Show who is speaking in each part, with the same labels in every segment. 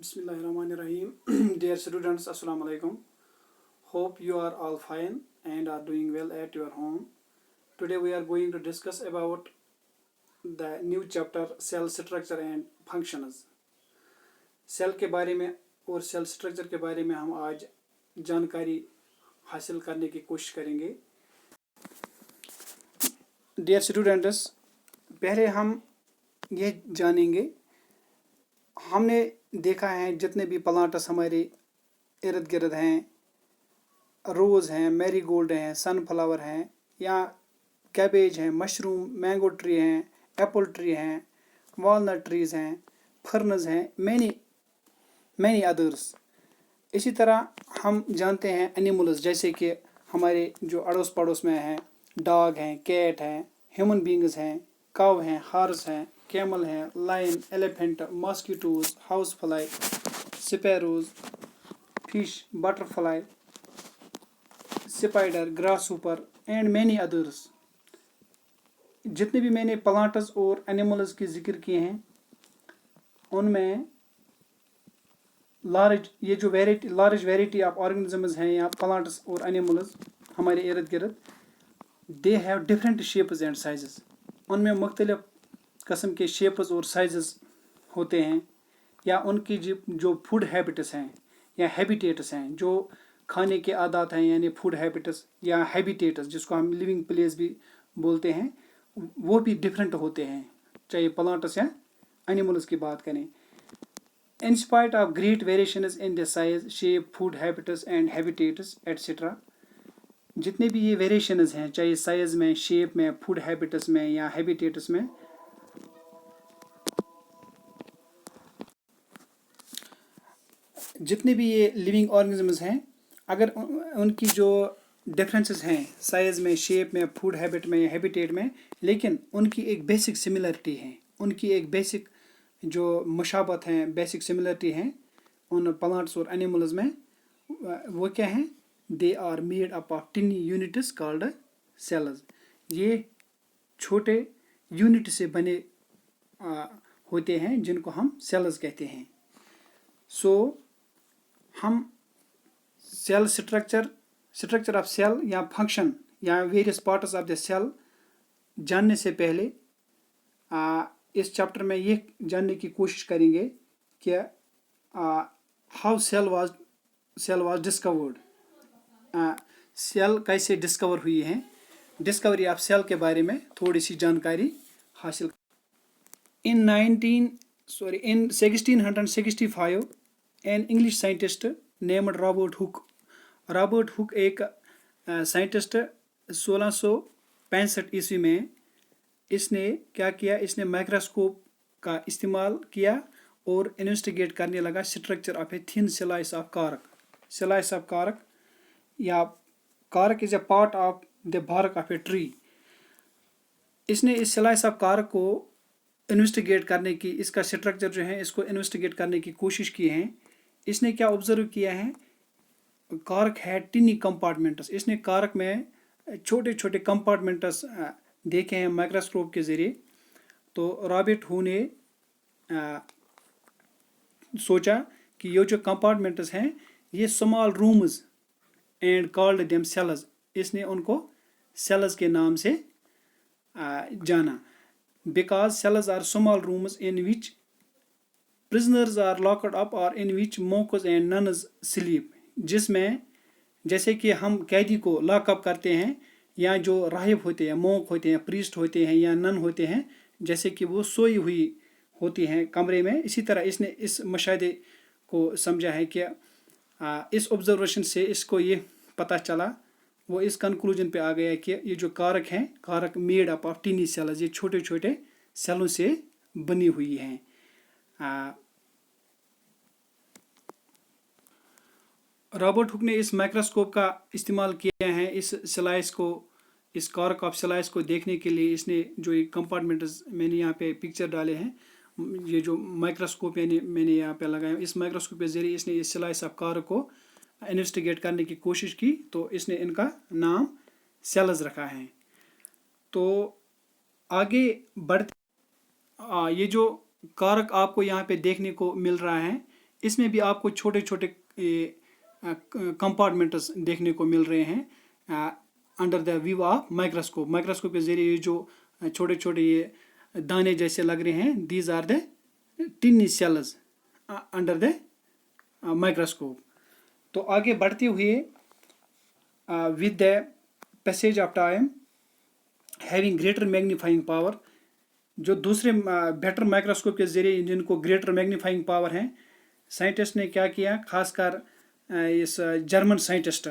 Speaker 1: Bismillahirrahmanirrahim. Dear students, Assalamu alaikum. Hope you are all fine and are doing well at your home. Today we are going to discuss about the new chapter cell structure and functions. Cell के बारे में और cell structure के बारे में हम आज जानकारी हासिल करने की कोशिश करेंगे. Dear students, पहले हम ये जानेंगे, हमने देखा है जितने भी प्लांट्स हमारे इर्द गिर्द हैं, रोज़ हैं, मैरीगोल्ड हैं, सनफ्लावर हैं, या कैबेज हैं, मशरूम, मैंगो ट्री हैं, एप्पल ट्री हैं, वालनट ट्रीज़ हैं, फर्नस हैं, मैनी अदर्स. इसी तरह हम जानते हैं एनिमल्स, जैसे कि हमारे जो अड़ोस पड़ोस में हैं, डॉग हैं, कैट हैं, ह्यूमन बींग्स हैं, काव हैं, हॉर्स हैं, कैमल हैं, lion, elephant, mosquitoes, house fly, sparrows, fish, butterfly, spider, grasshopper and many others. जितने भी मैंने प्लांट्स और एनिमल्स की जिक्र किए हैं, उनमें लार्ज वेराइटी ऑफ ऑर्गेनिजम्स हैं या प्लांट्स और एनिमल्स हमारे इर्द गिर्द. They have different shapes and sizes. उनमें मुख्तलिफ किस्म के शेप्स और साइजेस होते हैं, या उनकी जो फूड हैबिट्स हैं या हैबिटेट्स हैं, जो खाने के आदत हैं, यानी फूड हैबिट्स या हैबिटेट्स जिसको हम लिविंग प्लेस भी बोलते हैं, वो भी डिफरेंट होते हैं, चाहे प्लांट्स या एनिमल्स की बात करें. In spite of great variations in the size, shape, food habits and habitats etc. जितने भी ये वेरिएशंस हैं, चाहे साइज में, शेप में, फूड हैबिट्स में या हैबिटेट्स में, जितने भी ये लिविंग ऑर्गेनिजम्स हैं, अगर उनकी जो डिफरेंसेस हैं साइज में, शेप में, फूड हैबिट में या हैबिटेट में, लेकिन उनकी एक बेसिक सिमिलरिटी है, उनकी एक बेसिक जो मुशाबत हैं, बेसिक सिमिलरिटी हैं उन प्लांट्स और एनिमल्स में, वो क्या हैं? They are made up of tiny units called cells. ये छोटे यूनिट से बने होते हैं जिनको हम सेल्स कहते हैं. सो हम सेल स्ट्रक्चर ऑफ सेल या फंक्शन या various parts of the cell जानने से पहले इस चैप्टर में ये जानने की कोशिश करेंगे कि how cell was discovered. Cell कैसे डिस्कवर हुई हैं, डिस्कवरी ऑफ सेल के बारे में थोड़ी सी जानकारी हासिल. इन 1665 an English scientist named Robert Hooke एक साइंटिस्ट 1665 ईस्वी में इसने क्या किया, इसने माइक्रोस्कोप का इस्तेमाल किया और इन्वेस्टिगेट करने लगा structure of a thin slice of cork या cork is a part of the bark of a tree. इसने इस स्लाइस ऑफ कारक को इन्वेस्टिगेट करने की, इसका स्ट्रक्चर जो है इसको इन्वेस्टिगेट करने की कोशिश की है. इसने क्या ऑब्जर्व किया है, कारक है टिनी कंपार्टमेंट्स. इसने कारक में छोटे छोटे कंपार्टमेंट्स देखे हैं माइक्रोस्कोप के ज़रिए. तो रॉबर्ट हू ने सोचा कि ये जो कंपार्टमेंट्स हैं ये small rooms and called them cells. इसने उनको सेल्स के नाम से जाना. Because cells are small rooms in which prisoners are locked up और in which monks and nuns sleep. जिसमें जैसे कि हम कैदी को लॉकअप करते हैं, या जो राहिब होते हैं, मोंक होते हैं, प्रीस्ट होते हैं या नन होते हैं, जैसे कि वो सोई हुई होती हैं कमरे में, इसी तरह इसने इस मुशाहिदे को समझा है कि इस ऑब्जर्वेशन से इसको ये पता चला, वो इस कंक्लूजन पे आ गया कि ये जो कारक हैं, cork made up of tiny cells, ये छोटे छोटे सेलों से बनी हुई हैं. रॉबर्ट हुक ने इस माइक्रोस्कोप का इस्तेमाल किया है इस कारक ऑफ स्लाइस को देखने के लिए. इसने जो एक कंपार्टमेंट्स मैंने यहाँ पे पिक्चर डाले हैं, ये जो माइक्रोस्कोप मैंने यहाँ पे लगाया, इस माइक्रोस्कोप के ज़रिए इसने इस स्लाइस ऑफ कारक को इन्वेस्टिगेट करने की कोशिश की, तो इसने इनका नाम सेल्स रखा है. तो आगे बढ़ते ये जो कारक आपको यहाँ पे देखने को मिल रहा है, इसमें भी आपको छोटे छोटे कंपार्टमेंट्स देखने को मिल रहे हैं under the view of microscope. Microscope के ज़रिए ये जो छोटे छोटे ये दाने जैसे लग रहे हैं, these are the tiny cells under the microscope. तो आगे बढ़ते हुए with the passage of time having greater magnifying power, जो दूसरे बेटर माइक्रोस्कोप के ज़रिए जिनको ग्रेटर मैग्नीफाइंग पावर हैं, साइंटिस्ट ने क्या किया, खासकर इस जर्मन साइंटिस्ट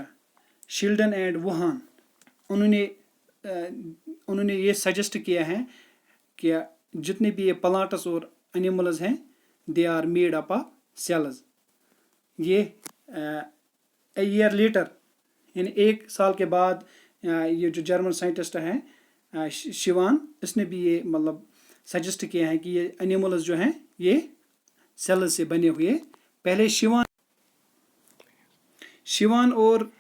Speaker 1: शिल्डन एंड वुहान, उन्होंने ये सजेस्ट किया है कि जितने भी ये प्लांट्स और एनिमल्स हैं, they are made up of cells. ये ए ईयर लेटर, यानी 1 साल के बाद ये जो जर्मन साइंटिस्ट हैं शिवान, इसने भी ये मतलब सजेस्ट किया है कि ये एनिमल्स जो हैं ये सेल्स से बने हुए। पहले शिवान और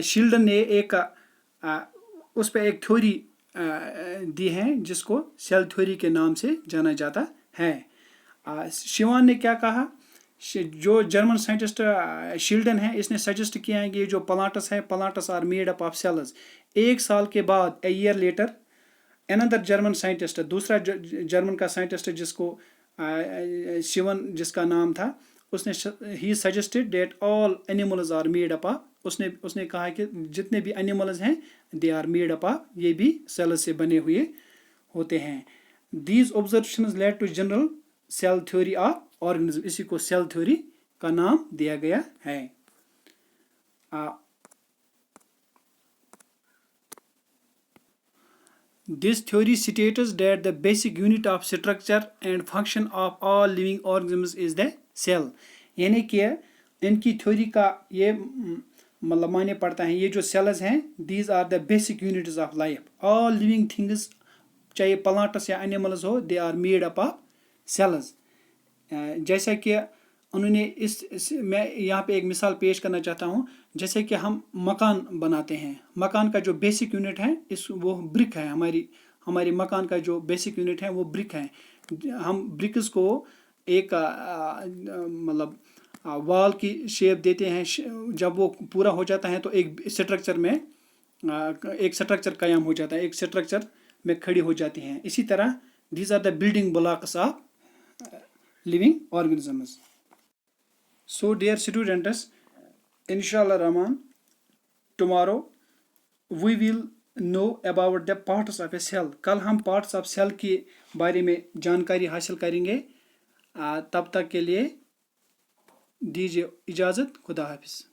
Speaker 1: शिल्डन ने एक उस पर एक थ्योरी दी है जिसको सेल थ्योरी के नाम से जाना जाता है। शिवान ने क्या कहा, जो जर्मन साइंटिस्ट शिल्डन है, इसने सजेस्ट किया है कि ये जो प्लांट्स है, plants are made up of cells. 1 साल के बाद a year later another German scientist, दूसरा जर्मन का साइंटिस्ट जिसको शिवन जिसका नाम था, उसने ही suggested that all animals are made up of, उसने कहा कि जितने भी एनिमल्स हैं they are made up of, ये भी सेल्स से बने हुए होते हैं। These observations led to general cell theory of organism, इसी को सेल थ्योरी का नाम दिया गया है। This theory states that the basic unit of structure and function of all living organisms is the cell। यानी कि इनकी थ्योरी का ये मतलब माने पड़ता है, ये जो सेल्स हैं, these are the basic units of life। all living things, चाहे प्लांट्स या एनिमल्स हो, they are made up of cells। जैसा कि उन्होंने मैं यहाँ पे एक मिसाल पेश करना चाहता हूँ। जैसे कि हम मकान बनाते हैं, मकान का जो बेसिक यूनिट है वो ब्रिक है। हमारी मकान का जो बेसिक यूनिट है वो ब्रिक है। हम ब्रिक्स को एक मतलब वॉल की शेप देते हैं, जब वो पूरा हो जाता है तो एक स्ट्रक्चर कायम हो जाता है, एक स्ट्रक्चर में खड़ी हो जाती हैं। इसी तरह these are the building blocks of living organisms। So dear students, inshallah Rahman, tomorrow we will know about the parts of a cell। कल हम parts of cell के बारे में जानकारी हासिल करेंगे। तब तक के लिए दीजिए इजाज़त, खुदा हाफिज़।